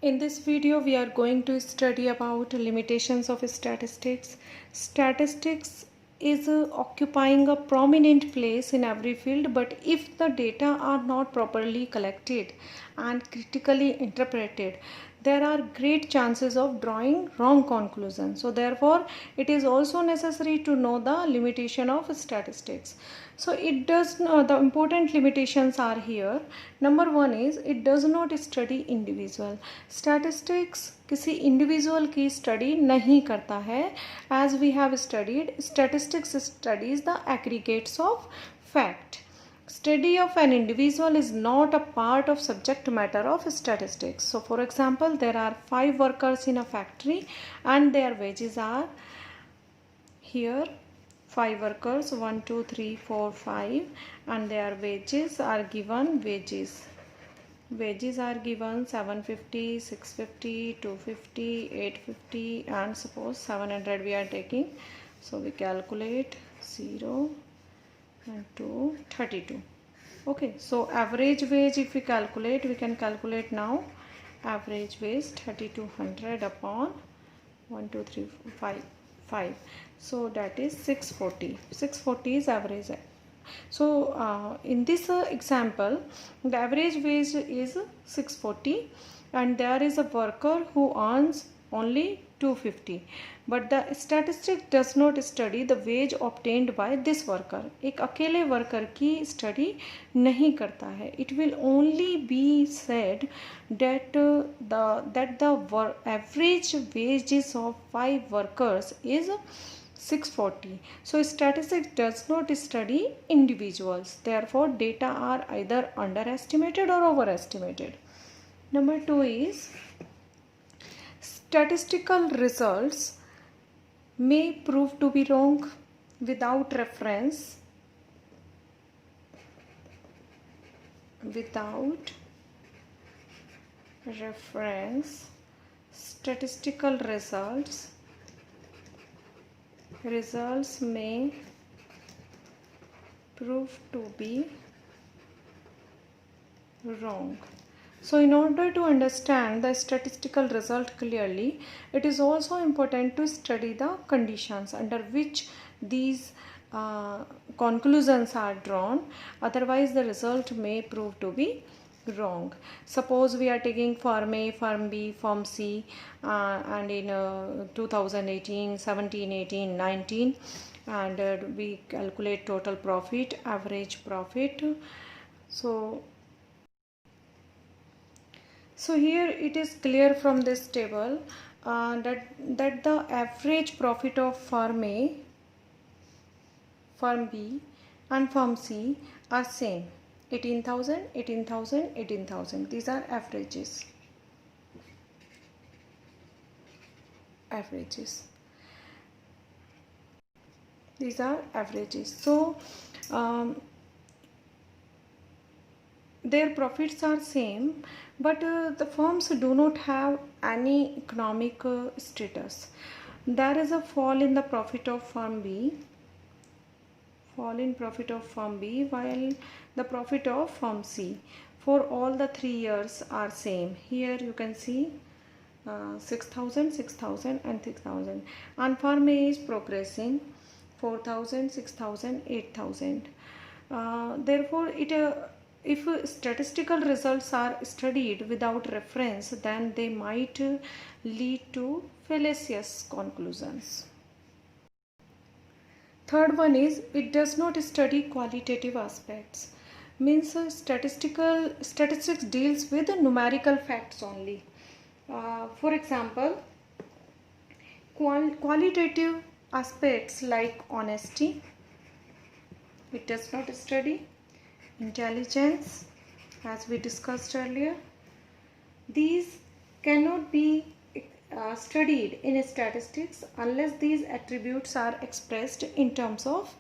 In this video, we are going to study about limitations of statistics. Statistics is occupying a prominent place in every field, but if the data are not properly collected and critically interpreted, there are great chances of drawing wrong conclusions. So therefore, it is also necessary to know the limitation of statistics. So it does not, the important limitations are here. Number one is it does not study individual. Statistics किसी individual की study नहीं करता है. As we have studied, statistics studies the aggregates of fact. Study of an individual is not a part of subject matter of statistics. So for example, there are 5 workers in a factory and their wages are here. 5 workers, 1 2 3 4 5, and their wages are given. Wages are given 750, 650, 250, 850, and suppose 700 we are taking. So we calculate 0 and 2, 32. Okay, so average wage, if we calculate, we can calculate now. Average wage 3200 upon 1 2 3 5. So that is 640. 640 is average. So in this example, the average wage is 640 and there is a worker who earns only 250, but the statistic does not study the wage obtained by this worker. एक अकेले worker की study नहीं करता है. It will only be said that the average wages of 5 workers is 640. So statistics does not study individuals. Therefore, data are either underestimated or overestimated. Number 2 is statistical results may prove to be wrong without reference. Statistical results may prove to be wrong. So in order to understand the statistical result clearly, it is also important to study the conditions under which these conclusions are drawn. Otherwise, the result may prove to be wrong. Suppose we are taking firm A, firm B, firm C, and in 2018, 17, 18, 19, and we calculate total profit, average profit. So here it is clear from this table that the average profit of firm A, firm B, and firm C are same. 18,000, 18,000, 18,000. These are averages. These are averages. So their profits are same, but the firms do not have any economic status. There is a fall in the profit of firm B, while the profit of firm C for all the 3 years are same. Here you can see 6,000, 6,000 and 6,000, and firm A is progressing 4,000, 6,000, 8,000. Therefore, if statistical results are studied without reference, then they might lead to fallacious conclusions. Third one is it does not study qualitative aspects. Means statistics deals with numerical facts only. For example, qualitative aspects like honesty, it does not study. Intelligence, as we discussed earlier, these cannot be studied in statistics unless these attributes are expressed in terms of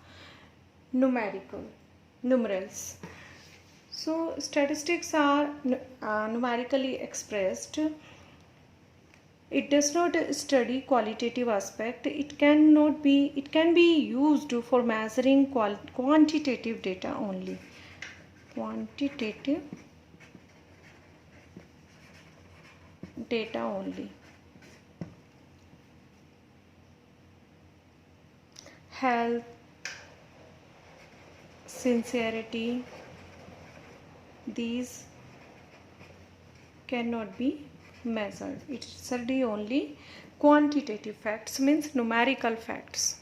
numerals. So statistics are numerically expressed. It does not study qualitative aspect. It can be used for measuring quantitative data only. Quantitative data only. Health, sincerity, these cannot be measured. It's only quantitative facts, means numerical facts.